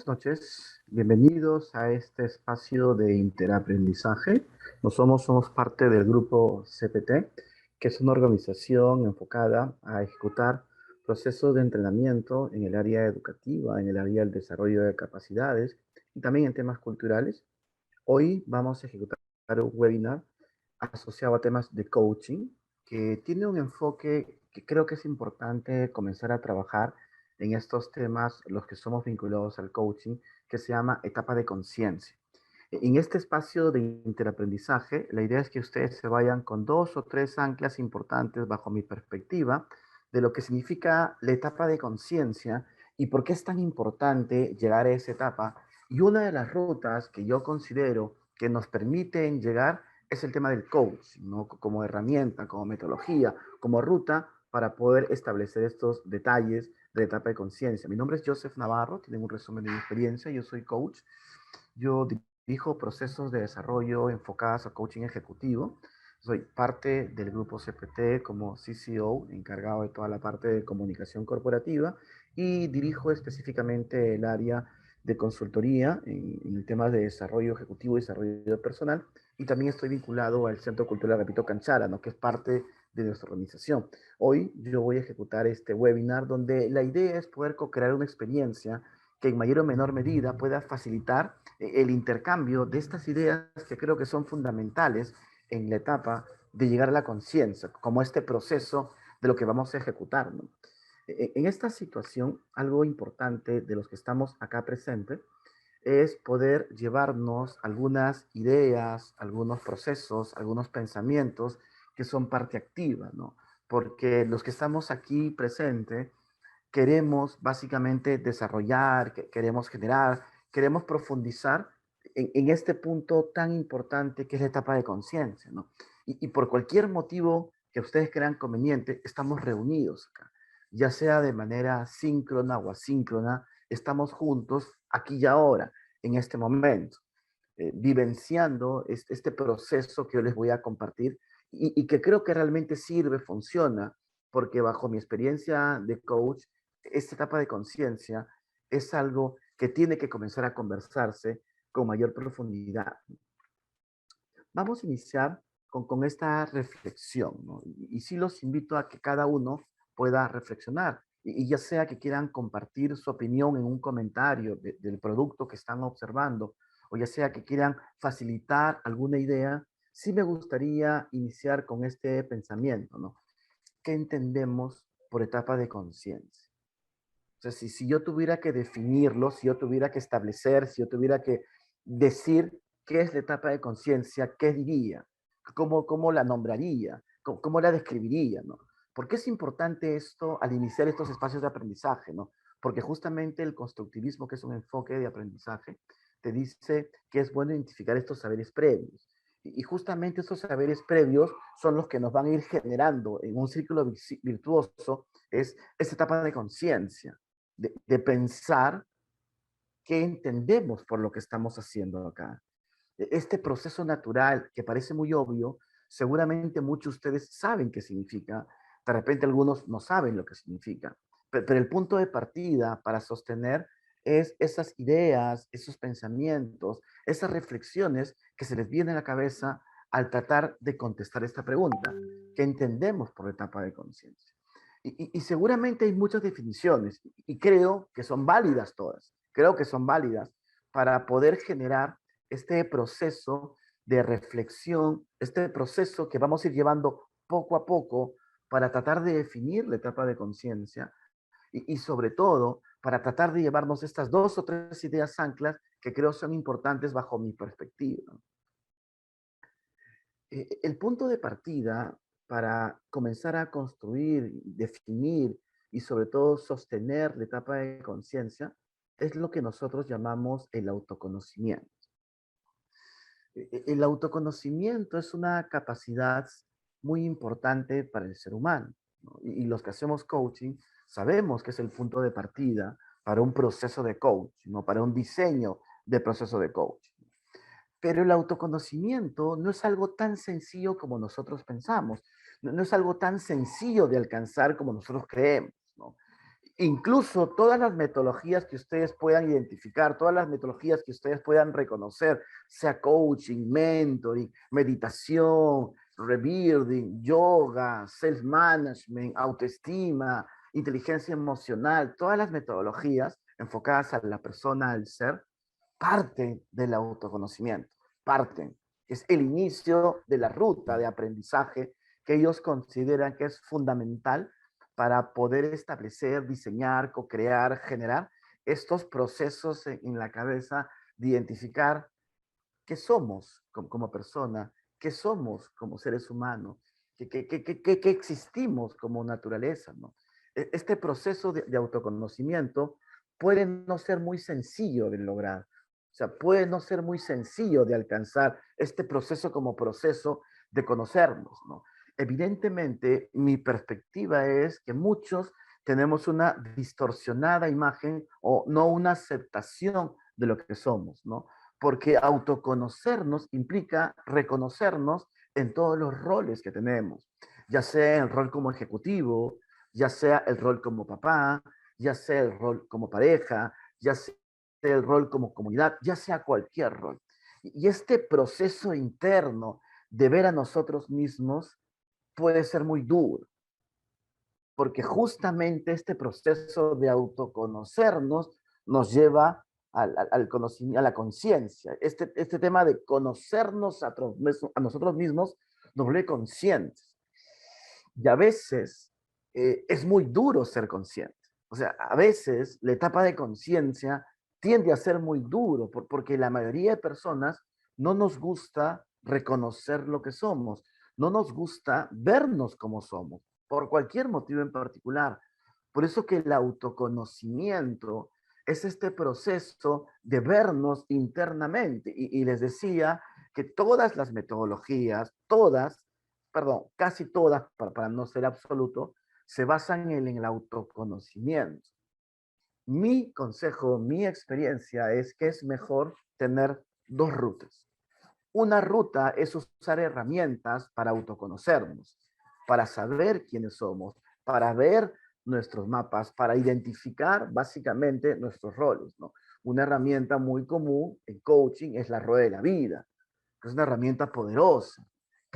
noches. Bienvenidos a este espacio de interaprendizaje. Somos parte del grupo CPT, que es una organización enfocada a ejecutar procesos de entrenamiento en el área educativa, en el área del desarrollo de capacidades y también en temas culturales. Hoy vamos a ejecutar un webinar asociado a temas de coaching, que tiene un enfoque que creo que es importante comenzar a trabajar en estos temas, los que somos vinculados al coaching, que se llama etapa de conciencia. En este espacio de interaprendizaje, la idea es que ustedes se vayan con 2 o 3 anclas importantes bajo mi perspectiva de lo que significa la etapa de conciencia y por qué es tan importante llegar a esa etapa. Y una de las rutas que yo considero que nos permiten llegar es el tema del coach, ¿no? Como herramienta, como metodología, como ruta para poder establecer estos detalles de etapa de conciencia. Mi nombre es Joseph Navarro, tienen un resumen de mi experiencia, yo soy coach, yo dirijo procesos de desarrollo enfocados a coaching ejecutivo, soy parte del grupo CPT como CCO, encargado de toda la parte de comunicación corporativa, y dirijo específicamente el área de consultoría en temas de desarrollo ejecutivo y desarrollo personal, y también estoy vinculado al Centro Cultural Repito Canchara, ¿no? Que es parte de nuestra organización. Hoy yo voy a ejecutar este webinar donde la idea es poder co-crear una experiencia que en mayor o menor medida pueda facilitar el intercambio de estas ideas que creo que son fundamentales en la etapa de llegar a la conciencia, como este proceso de lo que vamos a ejecutar, ¿no? En esta situación, algo importante de los que estamos acá presentes es poder llevarnos algunas ideas, algunos procesos, algunos pensamientos que son parte activa, ¿no? Porque los que estamos aquí presentes queremos básicamente desarrollar, queremos generar, queremos profundizar en este punto tan importante que es la etapa de conciencia, ¿no? Y por cualquier motivo que ustedes crean conveniente, estamos reunidos acá, ya sea de manera síncrona o asíncrona, estamos juntos aquí y ahora, en este momento, vivenciando este proceso que yo les voy a compartir y que creo que realmente sirve, funciona, porque bajo mi experiencia de coach, esta etapa de conciencia es algo que tiene que comenzar a conversarse con mayor profundidad. Vamos a iniciar con esta reflexión, ¿no? Y sí los invito a que cada uno pueda reflexionar, y ya sea que quieran compartir su opinión en un comentario del producto que están observando, o ya sea que quieran facilitar alguna idea, sí me gustaría iniciar con este pensamiento, ¿no? ¿Qué entendemos por etapa de conciencia? O sea, si yo tuviera que definirlo, si yo tuviera que establecer, si yo tuviera que decir qué es la etapa de conciencia, ¿qué diría? ¿Cómo la nombraría? ¿Cómo la describiría? ¿No? ¿Por qué es importante esto al iniciar estos espacios de aprendizaje? ¿No? Porque justamente el constructivismo, que es un enfoque de aprendizaje, te dice que es bueno identificar estos saberes previos. Y justamente estos saberes previos son los que nos van a ir generando en un círculo virtuoso, es esta etapa de conciencia de pensar qué entendemos por lo que estamos haciendo acá. Este proceso natural que parece muy obvio, seguramente muchos de ustedes saben qué significa, de repente algunos no saben lo que significa, pero el punto de partida para sostener es esas ideas, esos pensamientos, esas reflexiones que se les vienen a la cabeza al tratar de contestar esta pregunta, ¿qué entendemos por etapa de conciencia? Y seguramente hay muchas definiciones y creo que son válidas todas, creo que son válidas para poder generar este proceso de reflexión, este proceso que vamos a ir llevando poco a poco para tratar de definir la etapa de conciencia y sobre todo para tratar de llevarnos estas 2 o 3 ideas anclas que creo son importantes bajo mi perspectiva. El punto de partida para comenzar a construir, definir y sobre todo sostener la etapa de conciencia es lo que nosotros llamamos el autoconocimiento. El autoconocimiento es una capacidad muy importante para el ser humano, ¿no? Y los que hacemos coaching sabemos que es el punto de partida para un proceso de coaching, ¿no? Para un diseño de proceso de coaching. Pero el autoconocimiento no es algo tan sencillo como nosotros pensamos, no es algo tan sencillo de alcanzar como nosotros creemos, ¿no? Incluso todas las metodologías que ustedes puedan identificar, todas las metodologías que ustedes puedan reconocer, sea coaching, mentoring, meditación, rebuilding, yoga, self-management, autoestima, inteligencia emocional, todas las metodologías enfocadas a la persona, al ser, parten del autoconocimiento, parten. Es el inicio de la ruta de aprendizaje que ellos consideran que es fundamental para poder establecer, diseñar, co-crear, generar estos procesos en la cabeza de identificar qué somos como persona, qué somos como seres humanos, qué existimos como naturaleza, ¿no? Este proceso de autoconocimiento puede no ser muy sencillo de lograr, o sea, puede no ser muy sencillo de alcanzar este proceso como proceso de conocernos, ¿no? Evidentemente, mi perspectiva es que muchos tenemos una distorsionada imagen o no una aceptación de lo que somos, ¿no? Porque autoconocernos implica reconocernos en todos los roles que tenemos, ya sea el rol como ejecutivo, ya sea el rol como papá, ya sea el rol como pareja, ya sea el rol como comunidad, ya sea cualquier rol. Y este proceso interno de ver a nosotros mismos puede ser muy duro, porque justamente este proceso de autoconocernos nos lleva al conocimiento, a la conciencia. Este tema de conocernos a nosotros mismos nos vuelve conscientes. Y a veces es muy duro ser consciente. O sea, a veces la etapa de conciencia tiende a ser muy duro porque la mayoría de personas no nos gusta reconocer lo que somos, no nos gusta vernos como somos, por cualquier motivo en particular. Por eso que el autoconocimiento es este proceso de vernos internamente. Y les decía que todas las metodologías, todas, perdón, casi todas, para no ser absoluto, se basan en el autoconocimiento. Mi consejo, mi experiencia es que es mejor tener dos rutas. Una ruta es usar herramientas para autoconocernos, para saber quiénes somos, para ver nuestros mapas, para identificar básicamente nuestros roles, ¿no? Una herramienta muy común en coaching es la rueda de la vida, que es una herramienta poderosa,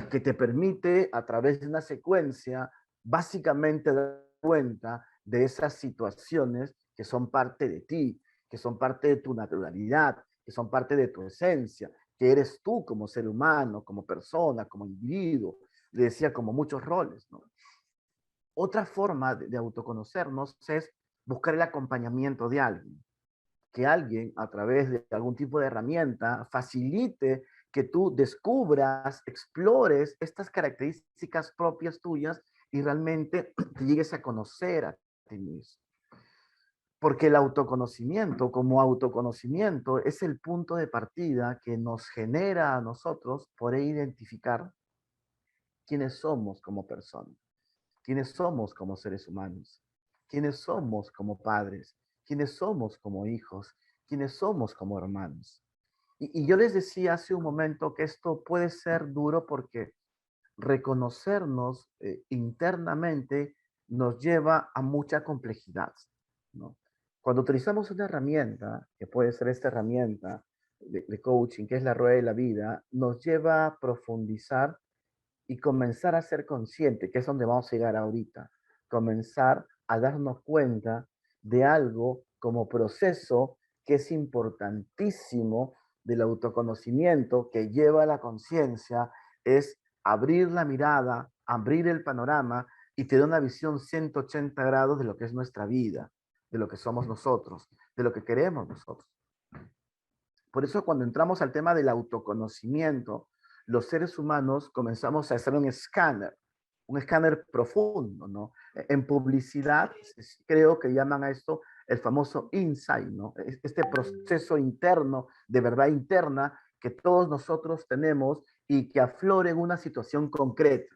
que te permite a través de una secuencia básicamente dar cuenta de esas situaciones que son parte de ti, que son parte de tu naturalidad, que son parte de tu esencia, que eres tú como ser humano, como persona, como individuo, le decía, como muchos roles, ¿no? Otra forma de autoconocernos es buscar el acompañamiento de alguien, que alguien a través de algún tipo de herramienta facilite que tú descubras, explores estas características propias tuyas y realmente te llegues a conocer a ti mismo. Porque el autoconocimiento como autoconocimiento es el punto de partida que nos genera a nosotros poder identificar quiénes somos como personas, quiénes somos como seres humanos, quiénes somos como padres, quiénes somos como hijos, quiénes somos como hermanos. Y yo les decía hace un momento que esto puede ser duro porque reconocernos internamente nos lleva a mucha complejidad, ¿no? Cuando utilizamos una herramienta, que puede ser esta herramienta de coaching, que es la rueda de la vida, nos lleva a profundizar y comenzar a ser consciente, que es donde vamos a llegar ahorita, comenzar a darnos cuenta de algo como proceso que es importantísimo del autoconocimiento que lleva a la conciencia, es abrir la mirada, abrir el panorama y te da una visión 180 grados de lo que es nuestra vida, de lo que somos nosotros, de lo que queremos nosotros. Por eso cuando entramos al tema del autoconocimiento, los seres humanos comenzamos a hacer un escáner profundo, ¿no? En publicidad, creo que llaman a esto el famoso insight, ¿no? Este proceso interno, de verdad interna, que todos nosotros tenemos y que aflora en una situación concreta.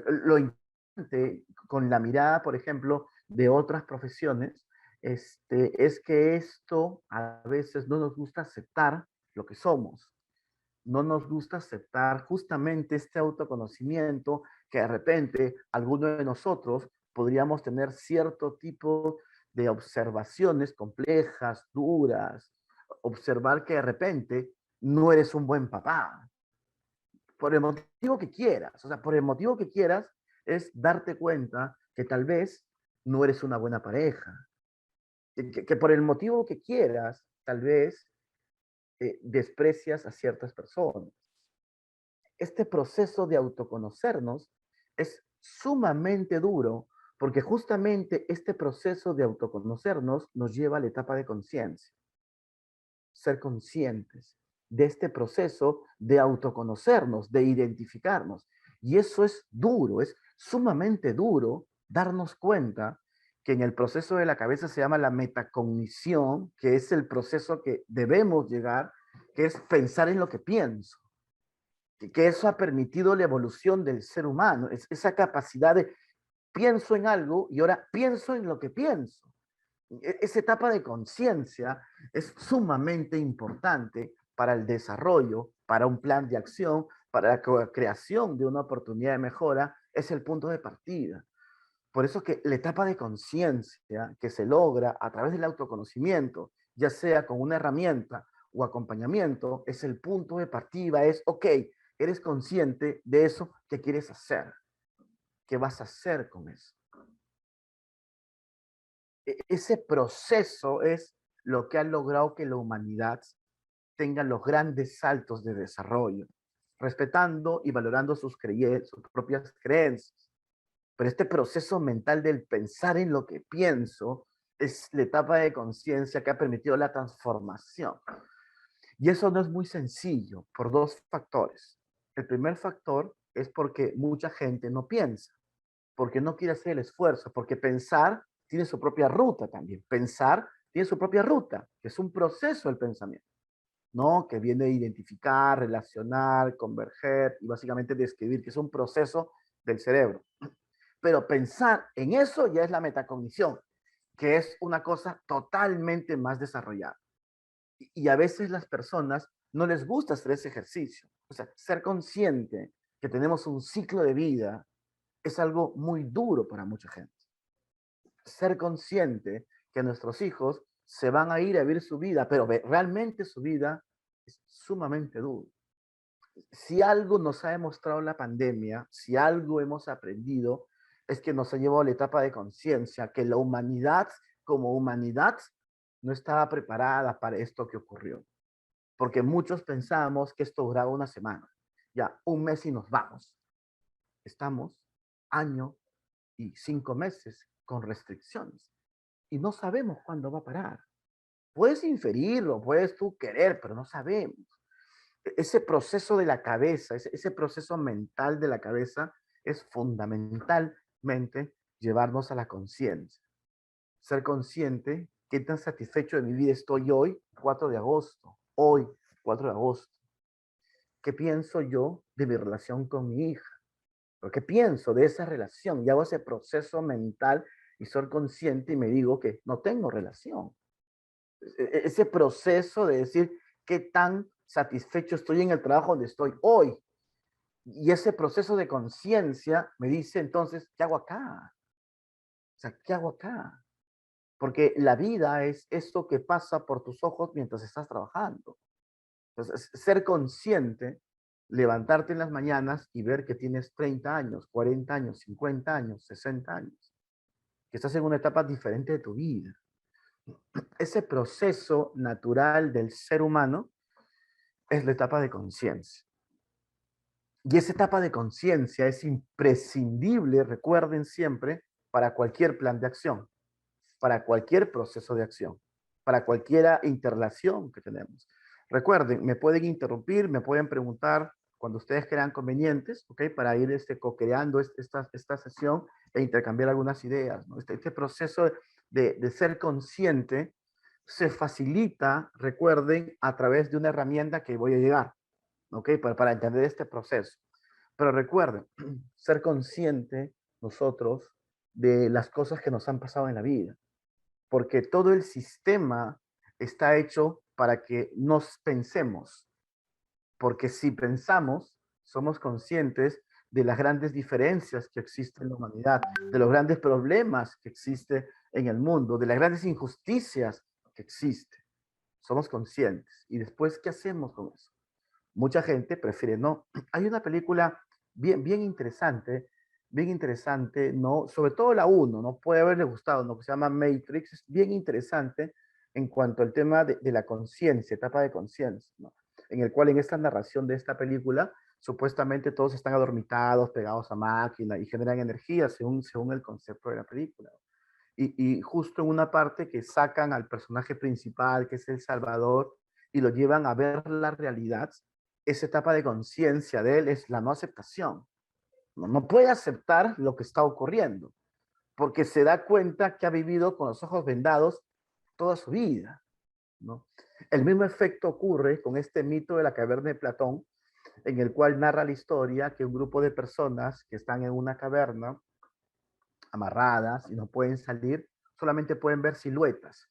Lo importante con la mirada, por ejemplo, de otras profesiones, es que esto a veces no nos gusta aceptar lo que somos, no nos gusta aceptar justamente este autoconocimiento que de repente alguno de nosotros podríamos tener cierto tipo de observaciones complejas, duras, observar que de repente no eres un buen papá, por el motivo que quieras, o sea, por el motivo que quieras es darte cuenta que tal vez no eres una buena pareja, que por el motivo que quieras, tal vez desprecias a ciertas personas. Este proceso de autoconocernos es sumamente duro porque justamente este proceso de autoconocernos nos lleva a la etapa de conciencia, ser conscientes de este proceso de autoconocernos, de identificarnos. Y eso es duro, es sumamente duro darnos cuenta que en el proceso de la cabeza se llama la metacognición, que es el proceso que debemos llegar, que es pensar en lo que pienso, que eso ha permitido la evolución del ser humano, es esa capacidad de pienso en algo y ahora pienso en lo que pienso. Esa etapa de conciencia es sumamente importante para el desarrollo, para un plan de acción, para la creación de una oportunidad de mejora, es el punto de partida. Por eso que la etapa de conciencia que se logra a través del autoconocimiento, ya sea con una herramienta o acompañamiento, es el punto de partida, es, ok, eres consciente de eso que quieres hacer, qué vas a hacer con eso. Ese proceso es lo que ha logrado que la humanidad tenga los grandes saltos de desarrollo, respetando y valorando sus propias creencias. Pero este proceso mental del pensar en lo que pienso es la etapa de conciencia que ha permitido la transformación. Y eso no es muy sencillo por dos factores. El primer factor es porque mucha gente no piensa, porque no quiere hacer el esfuerzo, porque pensar tiene su propia ruta también. Pensar tiene su propia ruta, que es un proceso del pensamiento, ¿no? Que viene de identificar, relacionar, converger y básicamente describir, que es un proceso del cerebro. Pero pensar en eso ya es la metacognición, que es una cosa totalmente más desarrollada. Y a veces las personas no les gusta hacer ese ejercicio. O sea, ser consciente que tenemos un ciclo de vida es algo muy duro para mucha gente. Ser consciente que nuestros hijos se van a ir a vivir su vida, pero realmente su vida es sumamente duro. Si algo nos ha demostrado la pandemia, si algo hemos aprendido, es que nos ha llevado a la etapa de conciencia, que la humanidad como humanidad no estaba preparada para esto que ocurrió. Porque muchos pensábamos que esto duraba una semana, ya un mes y nos vamos. Estamos año y 5 meses con restricciones y no sabemos cuándo va a parar. Puedes inferirlo, puedes tú querer, pero no sabemos. Ese proceso de la cabeza, ese proceso mental de la cabeza es fundamentalmente llevarnos a la conciencia. Ser consciente, qué tan satisfecho de mi vida estoy hoy, 4 de agosto, hoy, 4 de agosto. ¿Qué pienso yo de mi relación con mi hija? ¿Pero qué pienso de esa relación? Y hago ese proceso mental y soy consciente y me digo que no tengo relación. Ese proceso de decir qué tan satisfecho estoy en el trabajo donde estoy hoy. Y ese proceso de conciencia me dice entonces, ¿qué hago acá? O sea, ¿qué hago acá? Porque la vida es esto que pasa por tus ojos mientras estás trabajando. Entonces, ser consciente, levantarte en las mañanas y ver que tienes 30 años, 40 años, 50 años, 60 años, que estás en una etapa diferente de tu vida. Ese proceso natural del ser humano es la etapa de conciencia. Y esa etapa de conciencia es imprescindible, recuerden siempre, para cualquier plan de acción, para cualquier proceso de acción, para cualquier interrelación que tenemos. Recuerden, me pueden interrumpir, me pueden preguntar cuando ustedes crean convenientes, ¿ok? Para ir co-creando esta sesión e intercambiar algunas ideas, ¿no? Este proceso de ser consciente se facilita, recuerden, a través de una herramienta que voy a llegar, ¿ok? Para entender este proceso. Pero recuerden, ser consciente nosotros de las cosas que nos han pasado en la vida, porque todo el sistema está hecho para que nos pensemos, porque si pensamos, somos conscientes de las grandes diferencias que existen en la humanidad, de los grandes problemas que existen en el mundo, de las grandes injusticias que existen. Somos conscientes. ¿Y después qué hacemos con eso? Mucha gente prefiere no. Hay una película bien interesante, ¿no? Sobre todo la uno, ¿no? Puede haberle gustado, ¿no? Que se llama Matrix, es bien interesante en cuanto al tema de la conciencia, etapa de conciencia, ¿no? En el cual en esta narración de esta película, supuestamente todos están adormitados, pegados a máquina y generan energía según el concepto de la película. Y justo en una parte que sacan al personaje principal, que es el Salvador, y lo llevan a ver la realidad, esa etapa de conciencia de él es la no aceptación. No puede aceptar lo que está ocurriendo, porque se da cuenta que ha vivido con los ojos vendados toda su vida, ¿no? El mismo efecto ocurre con este mito de la caverna de Platón, en el cual narra la historia que un grupo de personas que están en una caverna amarradas y no pueden salir, solamente pueden ver siluetas,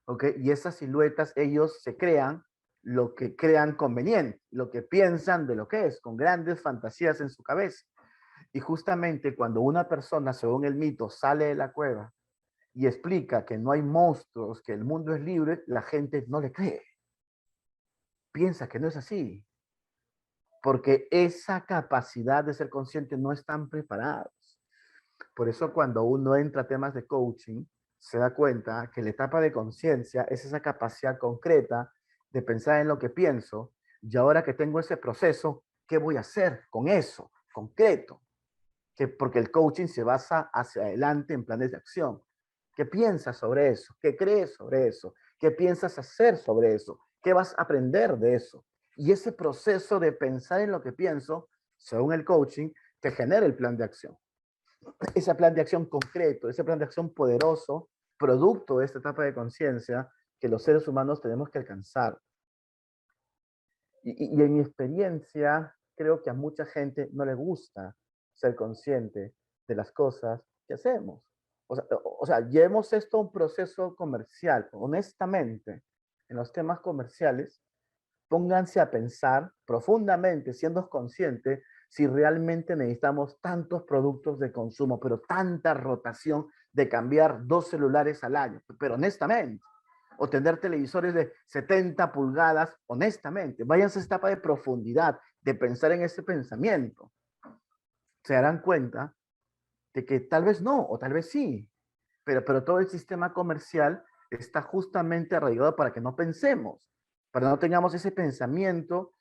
¿ok? Y esas siluetas ellos se crean lo que crean conveniente, lo que piensan de lo que es, con grandes fantasías en su cabeza. Y justamente cuando una persona, según el mito, sale de la cueva y explica que no hay monstruos, que el mundo es libre, la gente no le cree. Piensa que no es así, porque esa capacidad de ser consciente no están preparados. Por eso cuando uno entra a temas de coaching, se da cuenta que la etapa de conciencia es esa capacidad concreta de pensar en lo que pienso y ahora que tengo ese proceso, ¿qué voy a hacer con eso concreto? Porque el coaching se basa hacia adelante en planes de acción. ¿Qué piensas sobre eso? ¿Qué crees sobre eso? ¿Qué piensas hacer sobre eso? ¿Qué vas a aprender de eso? Y ese proceso de pensar en lo que pienso, según el coaching, te genera el plan de acción. Ese plan de acción concreto, ese plan de acción poderoso, producto de esta etapa de conciencia que los seres humanos tenemos que alcanzar. Y en mi experiencia, creo que a mucha gente no le gusta ser consciente de las cosas que hacemos. O sea, llevemos esto a un proceso comercial. Honestamente, en los temas comerciales, pónganse a pensar profundamente, siendo conscientes, si realmente necesitamos tantos productos de consumo, pero tanta rotación de cambiar 2 celulares al año. Pero honestamente, o tener televisores de 70 pulgadas, honestamente, váyanse a esta etapa de profundidad, de pensar en ese pensamiento. Se darán cuenta de que tal vez no, o tal vez sí, pero todo el sistema comercial está justamente arraigado para que no pensemos, para que no tengamos ese pensamiento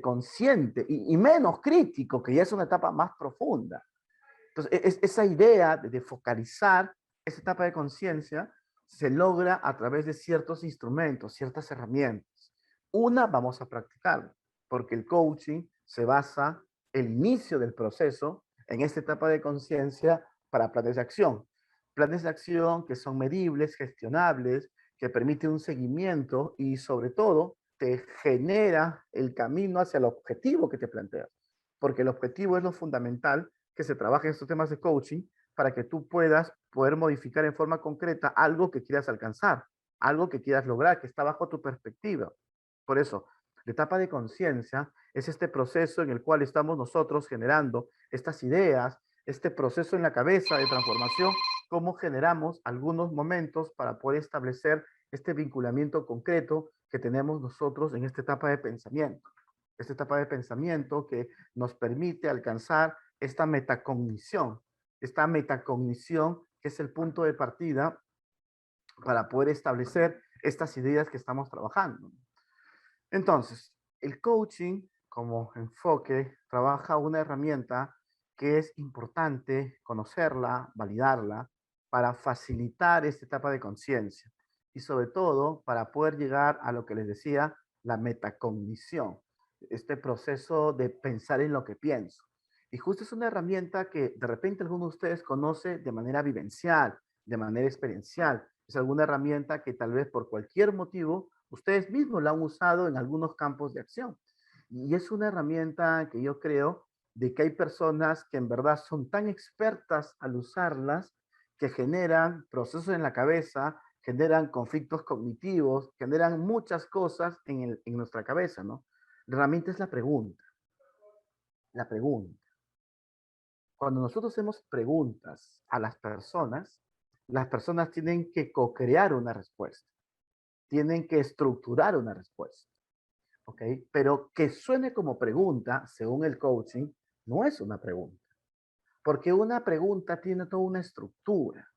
consciente y menos crítico, que ya es una etapa más profunda. Entonces, esa idea de focalizar esa etapa de conciencia se logra a través de ciertos instrumentos, ciertas herramientas. Una, vamos a practicarlo, porque el coaching se basa el inicio del proceso en esta etapa de conciencia para planes de acción. Planes de acción que son medibles, gestionables, que permiten un seguimiento y sobre todo te genera el camino hacia el objetivo que te planteas. Porque el objetivo es lo fundamental que se trabaje en estos temas de coaching para que tú puedas poder modificar en forma concreta algo que quieras alcanzar, algo que quieras lograr, que está bajo tu perspectiva. Por eso, la etapa de conciencia es este proceso en el cual estamos nosotros generando estas ideas, este proceso en la cabeza de transformación, cómo generamos algunos momentos para poder establecer este vinculamiento concreto que tenemos nosotros en esta etapa de pensamiento. Esta etapa de pensamiento que nos permite alcanzar esta metacognición que es el punto de partida para poder establecer estas ideas que estamos trabajando. Entonces, el coaching como enfoque trabaja una herramienta que es importante conocerla, validarla, para facilitar esta etapa de conciencia y sobre todo para poder llegar a lo que les decía, la metacognición, este proceso de pensar en lo que pienso. Y justo es una herramienta que de repente alguno de ustedes conoce de manera vivencial, de manera experiencial. Es alguna herramienta que tal vez por cualquier motivo ustedes mismos la han usado en algunos campos de acción. Y es una herramienta que yo creo de que hay personas que en verdad son tan expertas al usarlas que generan procesos en la cabeza, generan conflictos cognitivos, generan muchas cosas en nuestra cabeza, ¿no? La herramienta es la pregunta. la pregunta. Cuando nosotros hacemos preguntas a las personas tienen que co-crear una respuesta, tienen que estructurar una respuesta, ¿ok? Pero que suene como pregunta, según el coaching, no es una pregunta, porque una pregunta tiene toda una estructura,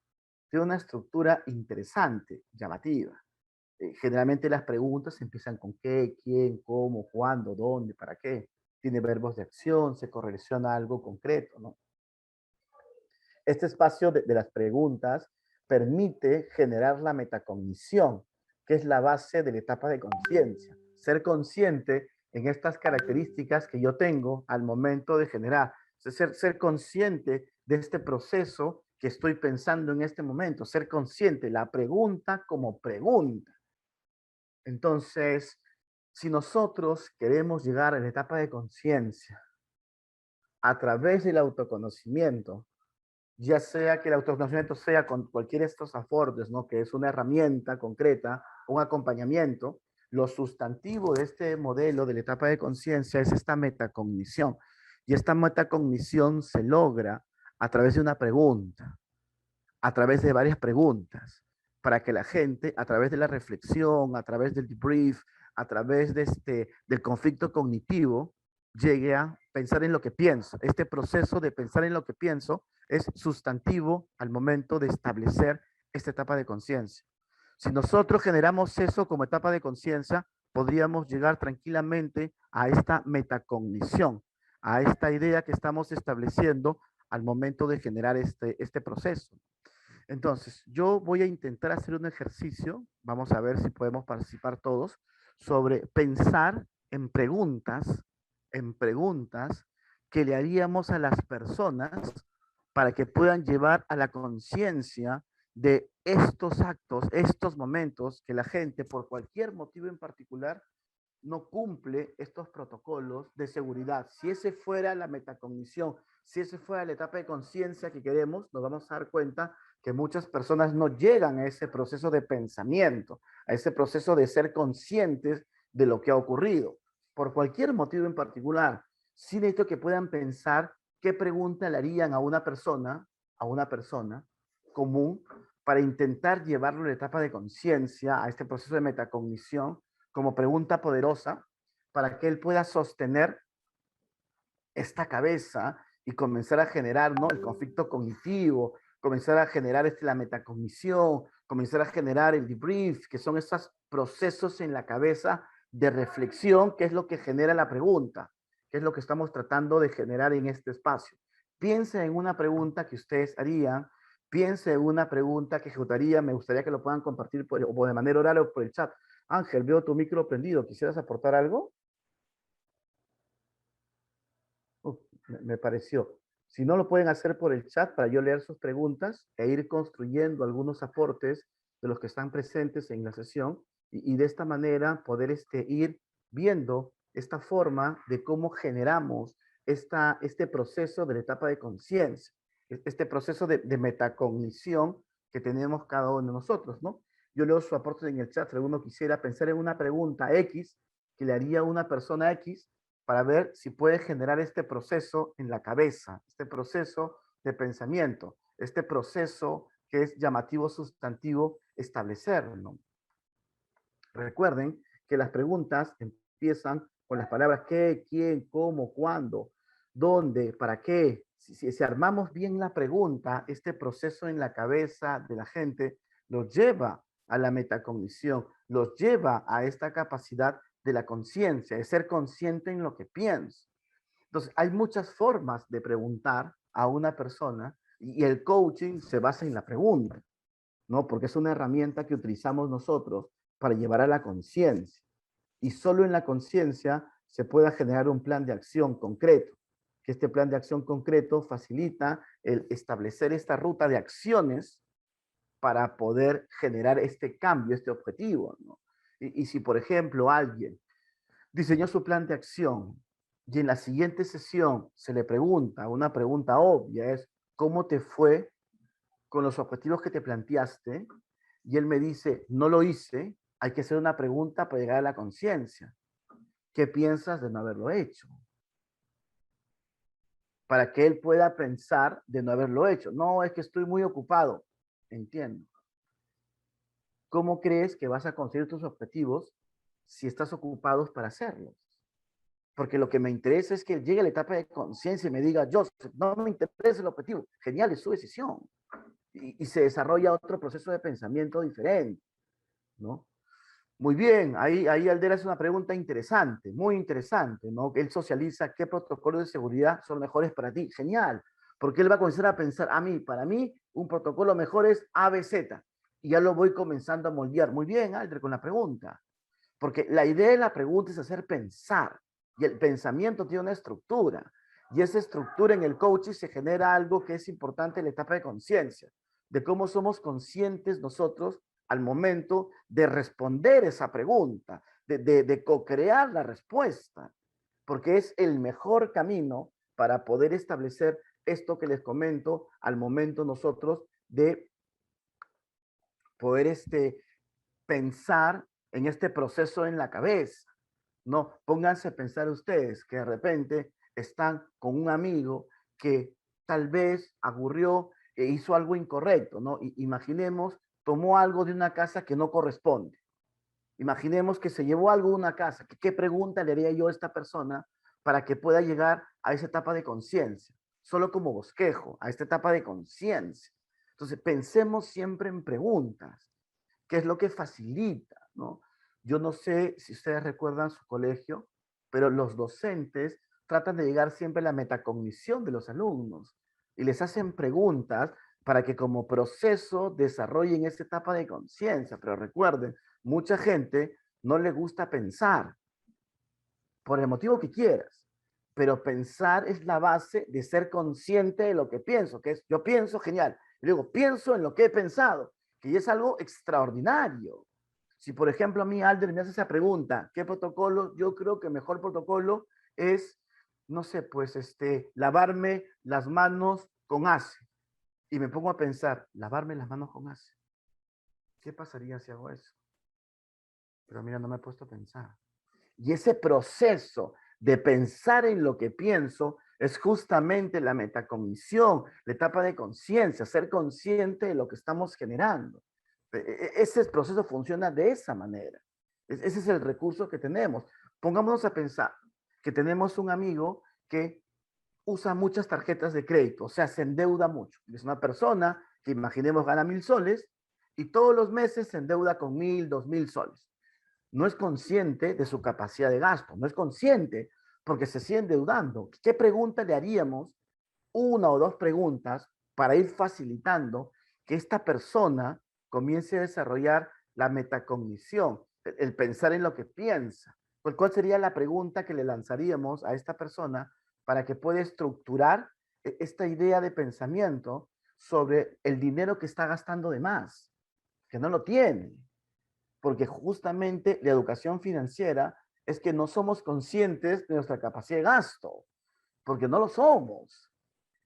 tiene una estructura interesante, llamativa. Generalmente las preguntas empiezan con qué, quién, cómo, cuándo, dónde, para qué. Tiene verbos de acción, se correlaciona a algo concreto, ¿no? Este espacio de las preguntas permite generar la metacognición, que es la base de la etapa de conciencia. Ser consciente en estas características que yo tengo al momento de generar. Ser consciente de este proceso que estoy pensando en este momento. Ser consciente, la pregunta como pregunta. Entonces, si nosotros queremos llegar a la etapa de conciencia a través del autoconocimiento, ya sea que el autoconocimiento sea con cualquiera de estos aportes, ¿no? Que es una herramienta concreta, un acompañamiento, lo sustantivo de este modelo de la etapa de conciencia es esta metacognición. Y esta metacognición se logra a través de una pregunta, a través de varias preguntas, para que la gente, a través de la reflexión, a través del debrief, a través del conflicto cognitivo, llegue a pensar en lo que pienso. Este proceso de pensar en lo que pienso es sustantivo al momento de establecer esta etapa de conciencia. Si nosotros generamos eso como etapa de conciencia, podríamos llegar tranquilamente a esta metacognición, a esta idea que estamos estableciendo al momento de generar este proceso. Entonces, yo voy a intentar hacer un ejercicio, vamos a ver si podemos participar todos, sobre pensar en preguntas que le haríamos a las personas para que puedan llevar a la conciencia de estos actos, estos momentos que la gente, por cualquier motivo en particular, no cumple estos protocolos de seguridad. Si ese fuera la metacognición, si ese fuera la etapa de conciencia que queremos, nos vamos a dar cuenta que muchas personas no llegan a ese proceso de pensamiento, a ese proceso de ser conscientes de lo que ha ocurrido. Por cualquier motivo en particular, sí necesito que puedan pensar qué pregunta le harían a una persona común para intentar llevarlo a la etapa de conciencia, a este proceso de metacognición, como pregunta poderosa para que él pueda sostener esta cabeza y comenzar a generar, ¿no? El conflicto cognitivo, comenzar a generar la metacognición, comenzar a generar el debrief, que son esos procesos en la cabeza de reflexión, que es lo que genera la pregunta, que es lo que estamos tratando de generar en este espacio. Piense en una pregunta que ustedes harían, piense en una pregunta que ejecutaría, me gustaría que lo puedan compartir o de manera oral o por el chat. Ángel, veo tu micro prendido, ¿quisieras aportar algo? Me pareció. Si no, lo pueden hacer por el chat para yo leer sus preguntas e ir construyendo algunos aportes de los que están presentes en la sesión y de esta manera poder ir viendo esta forma de cómo generamos este proceso de la etapa de conciencia, este proceso de metacognición que tenemos cada uno de nosotros, ¿no? Yo leo su aporte en el chat, si alguno quisiera pensar en una pregunta X que le haría a una persona X, para ver si puede generar este proceso en la cabeza, este proceso de pensamiento, este proceso que es llamativo sustantivo, establecerlo. Recuerden que las preguntas empiezan con las palabras qué, quién, cómo, cuándo, dónde, para qué. Si armamos bien la pregunta, este proceso en la cabeza de la gente los lleva a la metacognición, los lleva a esta capacidad de la conciencia, de ser consciente en lo que pienso. Entonces, hay muchas formas de preguntar a una persona y el coaching se basa en la pregunta, ¿no? Porque es una herramienta que utilizamos nosotros para llevar a la conciencia. Y solo en la conciencia se pueda generar un plan de acción concreto, que este plan de acción concreto facilita el establecer esta ruta de acciones para poder generar este cambio, este objetivo, ¿no? Y si, por ejemplo, alguien diseñó su plan de acción y en la siguiente sesión se le pregunta, una pregunta obvia es, ¿cómo te fue con los objetivos que te planteaste? Y él me dice, no lo hice, hay que hacer una pregunta para llegar a la conciencia. ¿Qué piensas de no haberlo hecho? para que él pueda pensar de no haberlo hecho. No, es que estoy muy ocupado. Entiendo. ¿Cómo crees que vas a conseguir tus objetivos si estás ocupado para hacerlos? Porque lo que me interesa es que llegue a la etapa de conciencia y me diga, Joseph, no me interesa el objetivo. Genial, es su decisión. Y se desarrolla otro proceso de pensamiento diferente, ¿no? Muy bien, ahí Aldera es una pregunta interesante, muy interesante, ¿no? Él socializa qué protocolos de seguridad son mejores para ti. Genial, porque él va a comenzar a pensar, para mí, un protocolo mejor es ABZ. Y ya lo voy comenzando a moldear. Muy bien, Alder, con la pregunta. Porque la idea de la pregunta es hacer pensar. Y el pensamiento tiene una estructura. Y esa estructura en el coaching se genera algo que es importante en la etapa de conciencia, de cómo somos conscientes nosotros al momento de responder esa pregunta, de co-crear la respuesta, porque es el mejor camino para poder establecer esto que les comento al momento nosotros de poder pensar en este proceso en la cabeza. No, pónganse a pensar ustedes que de repente están con un amigo que tal vez ocurrió e hizo algo incorrecto, ¿no? Imaginemos, tomó algo de una casa que no corresponde. Imaginemos que se llevó algo de una casa. ¿Qué pregunta le haría yo a esta persona para que pueda llegar a esa etapa de conciencia? Solo como bosquejo, a esta etapa de conciencia. Entonces, pensemos siempre en preguntas, que es lo que facilita, ¿no? Yo no sé si ustedes recuerdan su colegio, pero los docentes tratan de llegar siempre a la metacognición de los alumnos y les hacen preguntas para que como proceso desarrollen esa etapa de conciencia. Pero recuerden, mucha gente no le gusta pensar, por el motivo que quieras, pero pensar es la base de ser consciente de lo que pienso, que es, yo pienso, genial, y luego pienso en lo que he pensado, que ya es algo extraordinario. Si, por ejemplo, a mí Alder me hace esa pregunta, ¿qué protocolo? Yo creo que el mejor protocolo es, no sé, pues, lavarme las manos con ACE. Y me pongo a pensar, lavarme las manos con ACE. ¿Qué pasaría si hago eso? Pero mira, no me he puesto a pensar. Y ese proceso de pensar en lo que pienso es justamente la metacognición, la etapa de conciencia, ser consciente de lo que estamos generando. Ese proceso funciona de esa manera. Ese es el recurso que tenemos. Pongámonos a pensar que tenemos un amigo que usa muchas tarjetas de crédito, o sea, se endeuda mucho. Es una persona que imaginemos gana 1,000 soles y todos los meses se endeuda con 1,000, 2,000 soles. No es consciente de su capacidad de gasto, no es consciente porque se sigue endeudando. ¿Qué pregunta le haríamos? Una o dos preguntas para ir facilitando que esta persona comience a desarrollar la metacognición, el pensar en lo que piensa. ¿Cuál sería la pregunta que le lanzaríamos a esta persona para que pueda estructurar esta idea de pensamiento sobre el dinero que está gastando de más, que no lo tiene? Porque justamente la educación financiera es que no somos conscientes de nuestra capacidad de gasto, porque no lo somos.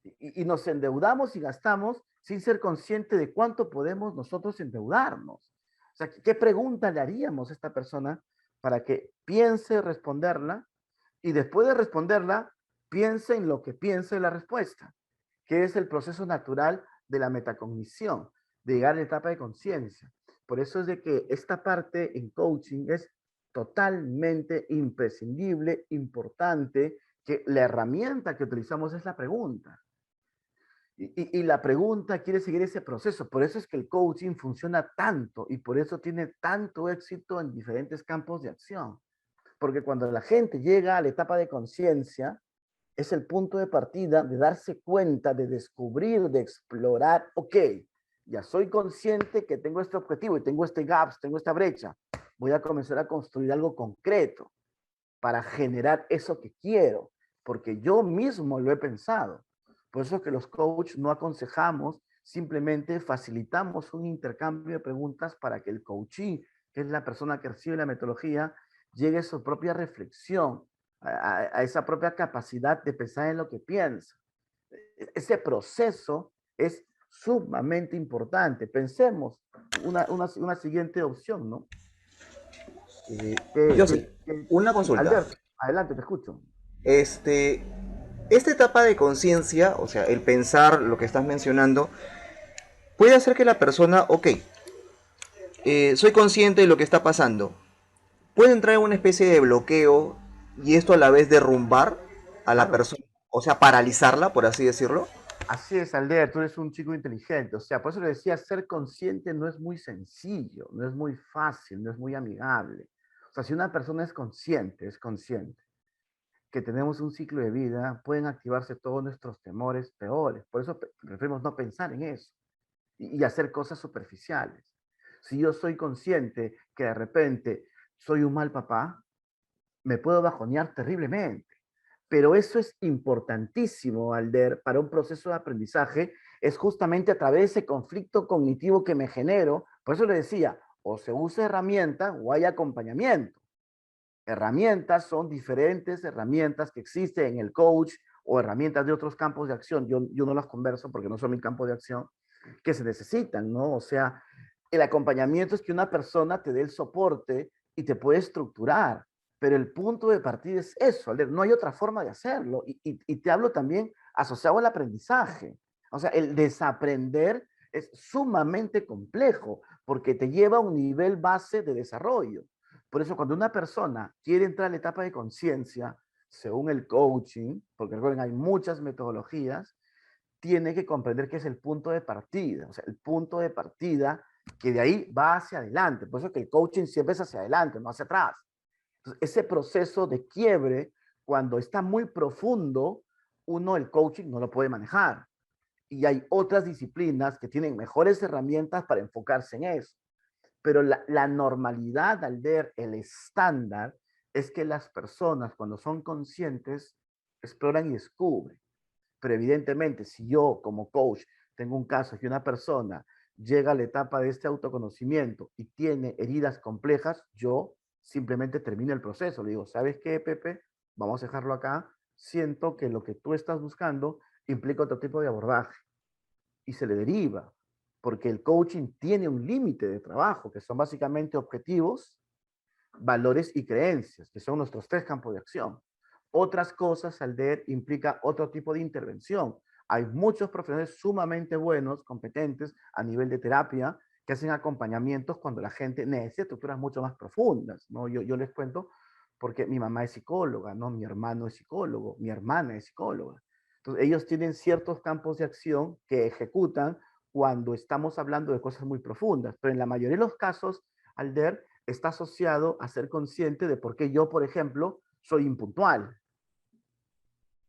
Y nos endeudamos y gastamos sin ser conscientes de cuánto podemos nosotros endeudarnos. O sea, ¿qué pregunta le haríamos a esta persona para que piense responderla y después de responderla, piense en lo que piense la respuesta, que es el proceso natural de la metacognición, de llegar a la etapa de conciencia? Por eso es de que esta parte en coaching es totalmente imprescindible, importante, que la herramienta que utilizamos es la pregunta. Y la pregunta quiere seguir ese proceso. Por eso es que el coaching funciona tanto y por eso tiene tanto éxito en diferentes campos de acción. Porque cuando la gente llega a la etapa de conciencia, es el punto de partida de darse cuenta, de descubrir, de explorar, ok, ya soy consciente que tengo este objetivo y tengo este gap, tengo esta brecha. Voy a comenzar a construir algo concreto para generar eso que quiero, porque yo mismo lo he pensado. Por eso es que los coaches no aconsejamos, simplemente facilitamos un intercambio de preguntas para que el coachee, que es la persona que recibe la metodología, llegue a su propia reflexión, a esa propia capacidad de pensar en lo que piensa. Ese proceso es sumamente importante. Pensemos una siguiente opción, ¿no? Yo sí, una consulta. Alberto, adelante, te escucho. Este, esta etapa de conciencia, o sea, el pensar lo que estás mencionando, puede hacer que la persona, ok, soy consciente de lo que está pasando, puede entrar en una especie de bloqueo y esto a la vez derrumbar a la Claro, persona, o sea, paralizarla, por así decirlo. así es, Alder, tú eres un chico inteligente. O sea, por eso le decía, ser consciente no es muy sencillo, no es muy fácil, no es muy amigable. O sea, si una persona es consciente que tenemos un ciclo de vida, pueden activarse todos nuestros temores peores. Por eso preferimos no pensar en eso y hacer cosas superficiales. Si yo soy consciente que de repente soy un mal papá, me puedo bajonear terriblemente. Pero eso es importantísimo, Alder, para un proceso de aprendizaje, es justamente a través de ese conflicto cognitivo que me genero. Por eso le decía, o se usa herramienta o hay acompañamiento. Herramientas son diferentes herramientas que existen en el coach o herramientas de otros campos de acción. Yo no las converso porque no son mi campo de acción, que se necesitan, ¿no? O sea, el acompañamiento es que una persona te dé el soporte y te puede estructurar, pero el punto de partida es eso, no hay otra forma de hacerlo. Y te hablo también asociado al aprendizaje. O sea, el desaprender es sumamente complejo porque te lleva a un nivel base de desarrollo. Por eso cuando una persona quiere entrar a la etapa de conciencia, según el coaching, porque recuerden, hay muchas metodologías, tiene que comprender que es el punto de partida, o sea, el punto de partida que de ahí va hacia adelante. Por eso que el coaching siempre es hacia adelante, no hacia atrás. Entonces, ese proceso de quiebre, cuando está muy profundo, uno el coaching no lo puede manejar. Y hay otras disciplinas que tienen mejores herramientas para enfocarse en eso. Pero la normalidad, al ver el estándar, es que las personas cuando son conscientes exploran y descubren. Pero evidentemente, si yo como coach tengo un caso que una persona llega a la etapa de este autoconocimiento y tiene heridas complejas, yo simplemente termino el proceso. Le digo, ¿sabes qué, Pepe? Vamos a dejarlo acá. Siento que lo que tú estás buscando implica otro tipo de abordaje y se le deriva, porque el coaching tiene un límite de trabajo, que son básicamente objetivos, valores y creencias, que son nuestros tres campos de acción. Otras cosas, Alder, implica otro tipo de intervención. Hay muchos profesionales sumamente buenos, competentes a nivel de terapia, que hacen acompañamientos cuando la gente necesita estructuras mucho más profundas, ¿no? Yo les cuento porque mi mamá es psicóloga, ¿no? Mi hermano es psicólogo, mi hermana es psicóloga. Entonces, ellos tienen ciertos campos de acción que ejecutan cuando estamos hablando de cosas muy profundas, pero en la mayoría de los casos, Alder, está asociado a ser consciente de por qué yo, por ejemplo, soy impuntual,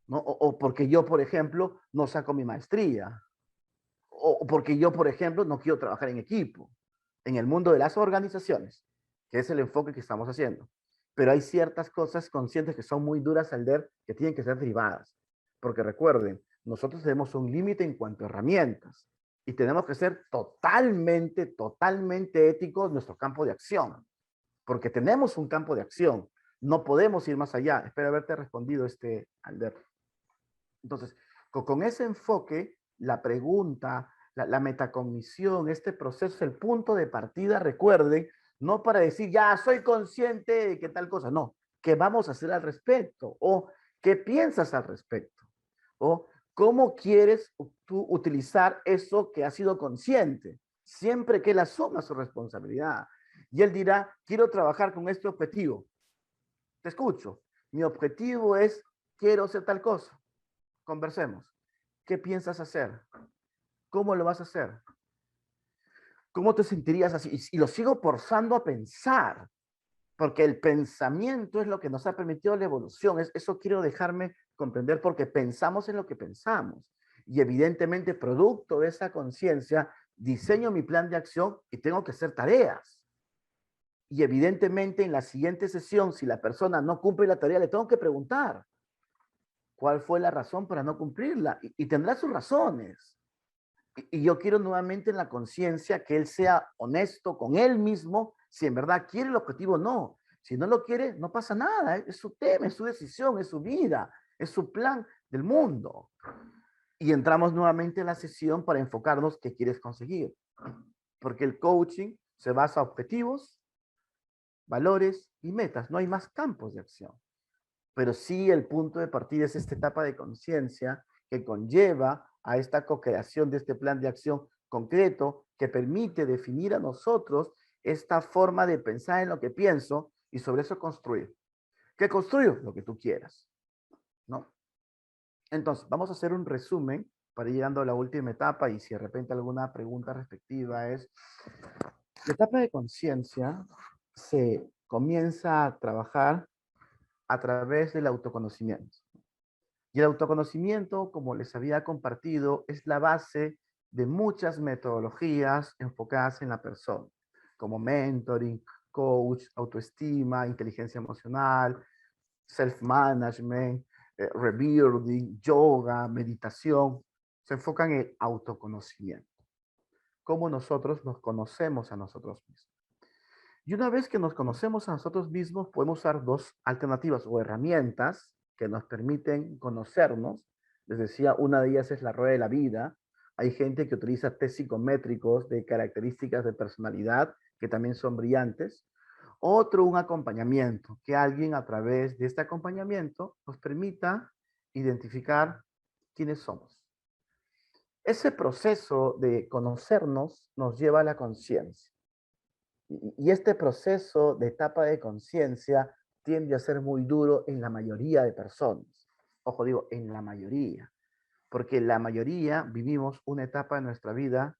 ¿no? O porque yo, por ejemplo, no saco mi maestría, o porque yo, por ejemplo, no quiero trabajar en equipo, en el mundo de las organizaciones, que es el enfoque que estamos haciendo. Pero hay ciertas cosas conscientes que son muy duras al ver, que tienen que ser derivadas. Porque recuerden, nosotros tenemos un límite en cuanto a herramientas y tenemos que ser totalmente éticos en nuestro campo de acción, porque tenemos un campo de acción. No podemos ir más allá. Espero haberte respondido, Alder. Entonces, ese enfoque, la pregunta, la metacognición, este proceso es el punto de partida, recuerden, no para decir, ya soy consciente de que tal cosa, no, ¿qué vamos a hacer al respecto? O ¿qué piensas al respecto? O ¿cómo quieres tú utilizar eso que has sido consciente? Siempre que él asuma su responsabilidad. Y él dirá, quiero trabajar con este objetivo. Te escucho. Mi objetivo es, quiero hacer tal cosa. Conversemos. ¿Qué piensas hacer? ¿Cómo lo vas a hacer? ¿Cómo te sentirías así? Y lo sigo forzando a pensar, porque el pensamiento es lo que nos ha permitido la evolución. Eso quiero dejarme comprender porque pensamos en lo que pensamos. Y evidentemente, producto de esa conciencia, diseño mi plan de acción y tengo que hacer tareas. Y evidentemente en la siguiente sesión, si la persona no cumple la tarea, le tengo que preguntar cuál fue la razón para no cumplirla. Y tendrá sus razones. Y yo quiero nuevamente en la conciencia que él sea honesto con él mismo, si en verdad quiere el objetivo o no. Si no lo quiere, no pasa nada. Es su tema, es su decisión, es su vida, es su plan del mundo. Y entramos nuevamente en la sesión para enfocarnos qué quieres conseguir. Porque el coaching se basa en objetivos, valores y metas. No hay más campos de acción. pero sí el punto de partida es esta etapa de conciencia que conlleva a esta co-creación de este plan de acción concreto que permite definir a nosotros esta forma de pensar en lo que pienso y sobre eso construir. ¿Qué construyo? Lo que tú quieras, ¿no? Entonces, vamos a hacer un resumen para ir llegando a la última etapa y si de repente alguna pregunta respectiva es, la etapa de conciencia se comienza a trabajar a través del autoconocimiento. Y el autoconocimiento, como les había compartido, es la base de muchas metodologías enfocadas en la persona, como mentoring, coach, autoestima, inteligencia emocional, self-management, rebuilding, yoga, meditación. Se enfocan en el autoconocimiento, cómo nosotros nos conocemos a nosotros mismos. Y una vez que nos conocemos a nosotros mismos, podemos usar dos alternativas o herramientas que nos permiten conocernos. Les decía, una de ellas es la rueda de la vida. Hay gente que utiliza test psicométricos de características de personalidad que también son brillantes. Otro, un acompañamiento, que alguien a través de este acompañamiento nos permita identificar quiénes somos. Ese proceso de conocernos nos lleva a la conciencia. Y este proceso de etapa de conciencia tiende a ser muy duro en la mayoría de personas. Ojo, digo, en la mayoría. Porque la mayoría vivimos una etapa de nuestra vida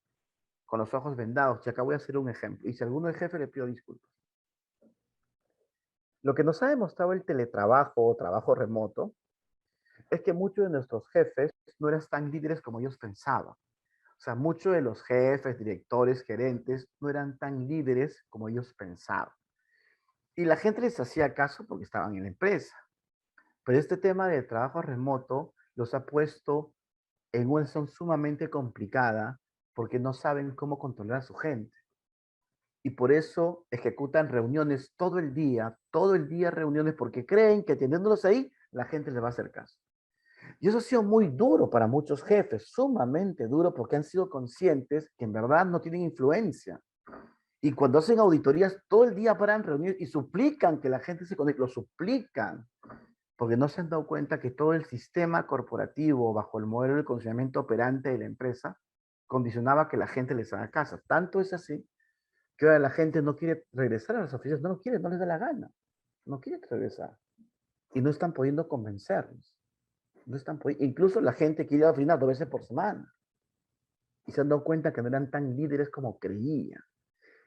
con los ojos vendados. Y acá voy a hacer un ejemplo. Y si alguno es jefe, le pido disculpas. Lo que nos ha demostrado el teletrabajo o trabajo remoto es que muchos de nuestros jefes no eran tan líderes como ellos pensaban. O sea, muchos de los jefes, directores, gerentes no eran tan líderes como ellos pensaban. Y la gente les hacía caso porque estaban en la empresa. Pero este tema de trabajo remoto los ha puesto en una situación sumamente complicada porque no saben cómo controlar a su gente. Y por eso ejecutan reuniones todo el día reuniones porque creen que teniéndolos ahí, la gente les va a hacer caso. Y eso ha sido muy duro para muchos jefes, sumamente duro porque han sido conscientes que en verdad no tienen influencia. Y cuando hacen auditorías, todo el día paran reuniones y suplican que la gente se conecte, lo suplican, porque no se han dado cuenta que todo el sistema corporativo bajo el modelo de condicionamiento operante de la empresa condicionaba que la gente les haga caso. Tanto es así que ahora la gente no quiere regresar a las oficinas, no lo quiere, no les da la gana, no quiere regresar. Y no están pudiendo convencerlos. No están incluso la gente quiere ir a la oficina 2 veces por semana. Y se han dado cuenta que no eran tan líderes como creían.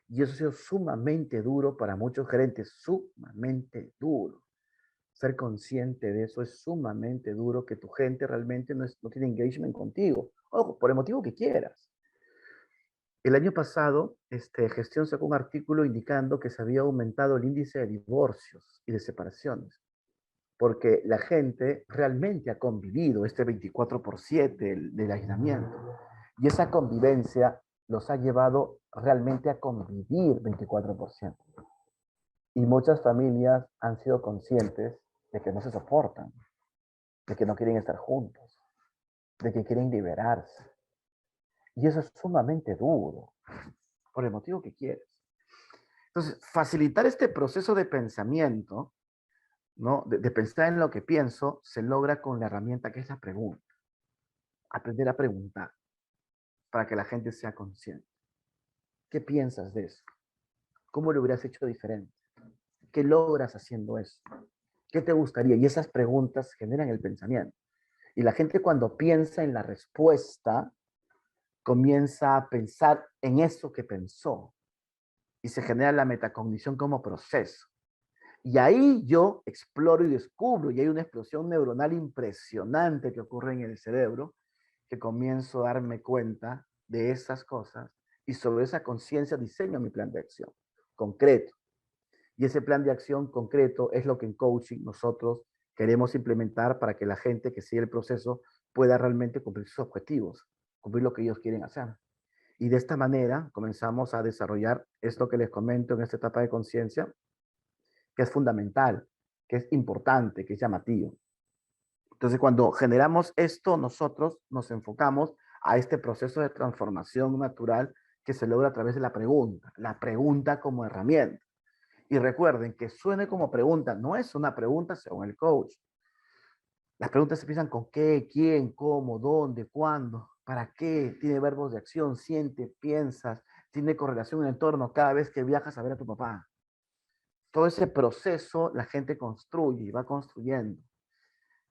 Y eso ha sido sumamente duro para muchos gerentes, sumamente duro. Ser consciente de eso es sumamente duro, que tu gente realmente no tiene engagement contigo. Ojo, por el motivo que quieras. El año pasado, Gestión sacó un artículo indicando que se había aumentado el índice de divorcios y de separaciones, porque la gente realmente ha convivido este 24/7 del aislamiento. Y esa convivencia los ha llevado realmente a convivir 24%. Y muchas familias han sido conscientes de que no se soportan, de que no quieren estar juntos, de que quieren liberarse. Y eso es sumamente duro, por el motivo que quieres. Entonces, facilitar este proceso de pensamiento, ¿no? De pensar en lo que pienso, se logra con la herramienta que es la pregunta. Aprender a preguntar para que la gente sea consciente. ¿Qué piensas de eso? ¿Cómo lo hubieras hecho diferente? ¿Qué logras haciendo eso? ¿Qué te gustaría? Y esas preguntas generan el pensamiento. Y la gente cuando piensa en la respuesta, comienza a pensar en eso que pensó. Y se genera la metacognición como proceso. Y ahí yo exploro y descubro, y hay una explosión neuronal impresionante que ocurre en el cerebro, que comienzo a darme cuenta de esas cosas y sobre esa conciencia diseño mi plan de acción concreto. Y ese plan de acción concreto es lo que en coaching nosotros queremos implementar para que la gente que sigue el proceso pueda realmente cumplir sus objetivos, cumplir lo que ellos quieren hacer. Y de esta manera comenzamos a desarrollar esto que les comento en esta etapa de conciencia, que es fundamental, que es importante, que es llamativo. Entonces, cuando generamos esto, nosotros nos enfocamos a este proceso de transformación natural que se logra a través de la pregunta como herramienta. Y recuerden que suene como pregunta, no es una pregunta según el coach. Las preguntas se empiezan con qué, quién, cómo, dónde, cuándo, para qué, tiene verbos de acción, siente, piensas, tiene correlación en el entorno cada vez que viajas a ver a tu papá. Todo ese proceso la gente construye y va construyendo.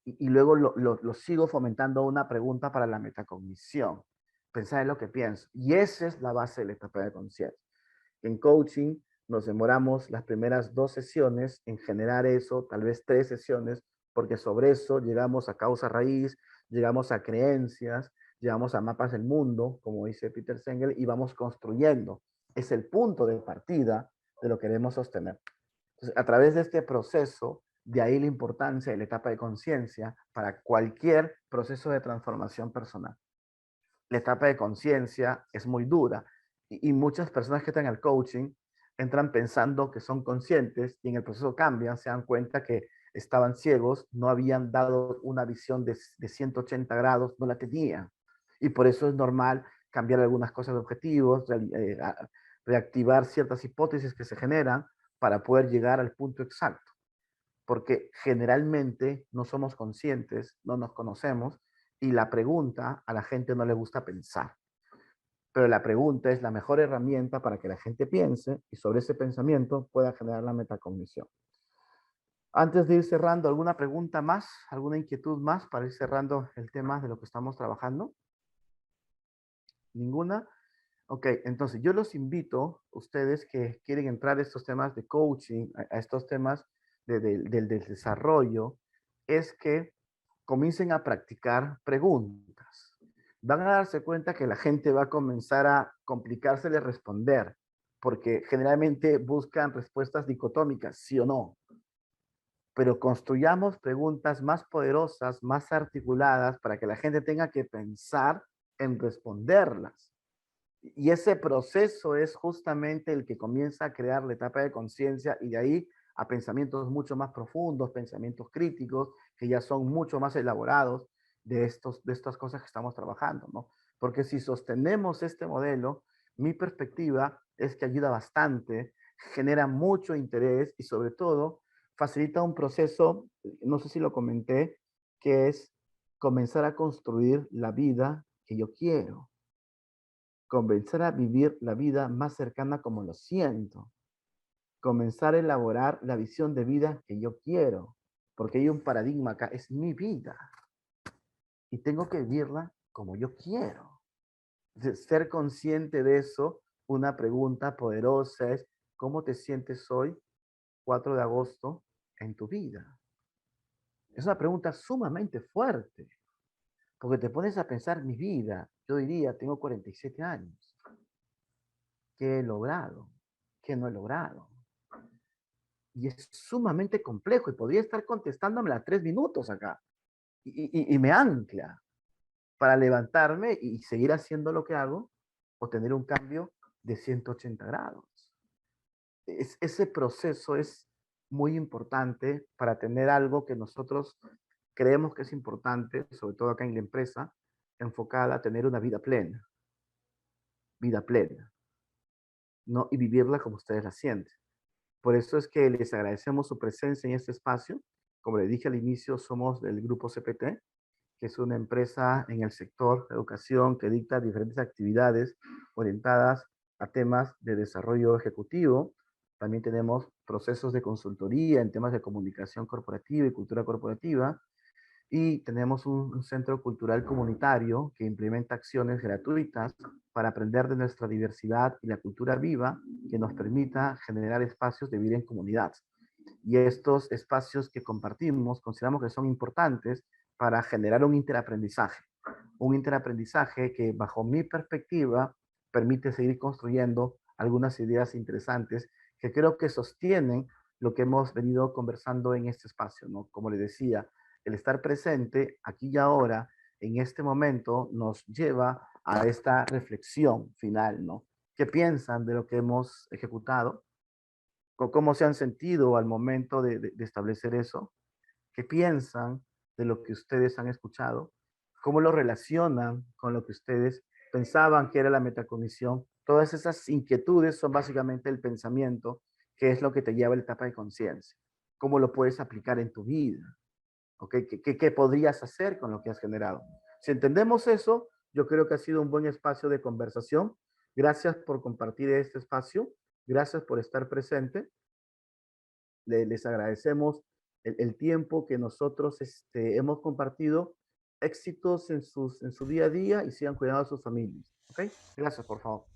Y luego lo sigo fomentando una pregunta para la metacognición. Pensar en lo que pienso. Y esa es la base de la etapa de conciencia. En coaching nos demoramos las primeras 2 sesiones en generar eso, tal vez 3 sesiones, porque sobre eso llegamos a causa raíz, llegamos a creencias, llegamos a mapas del mundo, como dice Peter Sengel, y vamos construyendo. Es el punto de partida de lo que queremos sostener. Entonces, a través de este proceso, de ahí la importancia de la etapa de conciencia para cualquier proceso de transformación personal. La etapa de conciencia es muy dura y muchas personas que están en el coaching entran pensando que son conscientes y en el proceso cambian, se dan cuenta que estaban ciegos, no habían dado una visión de 180 grados, no la tenían. Y por eso es normal cambiar algunas cosas de objetivos, reactivar ciertas hipótesis que se generan para poder llegar al punto exacto. Porque generalmente no somos conscientes, no nos conocemos y la pregunta a la gente no le gusta pensar. Pero la pregunta es la mejor herramienta para que la gente piense y sobre ese pensamiento pueda generar la metacognición. Antes de ir cerrando, ¿alguna pregunta más? ¿Alguna inquietud más para ir cerrando el tema de lo que estamos trabajando? ¿Ninguna? Ok, entonces yo los invito, ustedes que quieren entrar a estos temas de coaching, a estos temas del desarrollo, es que comiencen a practicar preguntas. Van a darse cuenta que la gente va a comenzar a complicarse de responder, porque generalmente buscan respuestas dicotómicas, sí o no. Pero construyamos preguntas más poderosas, más articuladas, para que la gente tenga que pensar en responderlas. Y ese proceso es justamente el que comienza a crear la etapa de conciencia y de ahí a pensamientos mucho más profundos, pensamientos críticos, que ya son mucho más elaborados de estas cosas que estamos trabajando, ¿no? Porque si sostenemos este modelo, mi perspectiva es que ayuda bastante, genera mucho interés y sobre todo facilita un proceso, no sé si lo comenté, que es comenzar a construir la vida que yo quiero, comenzar a vivir la vida más cercana como lo siento, comenzar a elaborar la visión de vida que yo quiero, porque hay un paradigma acá, es mi vida y tengo que vivirla como yo quiero. Ser consciente de eso, una pregunta poderosa es, ¿cómo te sientes hoy, 4 de agosto, en tu vida? Es una pregunta sumamente fuerte, porque te pones a pensar mi vida. Yo diría, tengo 47 años. ¿Qué he logrado? ¿Qué no he logrado? Y es sumamente complejo y podría estar contestándome a 3 minutos acá. Y me ancla para levantarme y seguir haciendo lo que hago o tener un cambio de 180 grados. Ese proceso es muy importante para tener algo que nosotros creemos que es importante, sobre todo acá en la empresa, enfocada a tener una vida plena, ¿no? Y vivirla como ustedes la sienten. Por eso es que les agradecemos su presencia en este espacio. Como les dije al inicio, somos del grupo CPT, que es una empresa en el sector de educación que dicta diferentes actividades orientadas a temas de desarrollo ejecutivo. También tenemos procesos de consultoría en temas de comunicación corporativa y cultura corporativa. Y tenemos un centro cultural comunitario que implementa acciones gratuitas para aprender de nuestra diversidad y la cultura viva que nos permita generar espacios de vida en comunidad. Y estos espacios que compartimos consideramos que son importantes para generar un interaprendizaje que bajo mi perspectiva permite seguir construyendo algunas ideas interesantes que creo que sostienen lo que hemos venido conversando en este espacio, ¿no? Como les decía, el estar presente aquí y ahora, en este momento, nos lleva a esta reflexión final, ¿no? ¿Qué piensan de lo que hemos ejecutado? ¿Cómo se han sentido al momento de establecer eso? ¿Qué piensan de lo que ustedes han escuchado? ¿Cómo lo relacionan con lo que ustedes pensaban que era la metacognición? Todas esas inquietudes son básicamente el pensamiento ¿Qué es lo que te lleva a la etapa de conciencia? ¿Cómo lo puedes aplicar en tu vida? ¿Ok? ¿Qué podrías hacer con lo que has generado? Si entendemos eso, yo creo que ha sido un buen espacio de conversación. Gracias por compartir este espacio. Gracias por estar presente. Les agradecemos el tiempo que nosotros hemos compartido. Éxitos en su día a día y sigan cuidando a sus familias. ¿Ok? Gracias, por favor.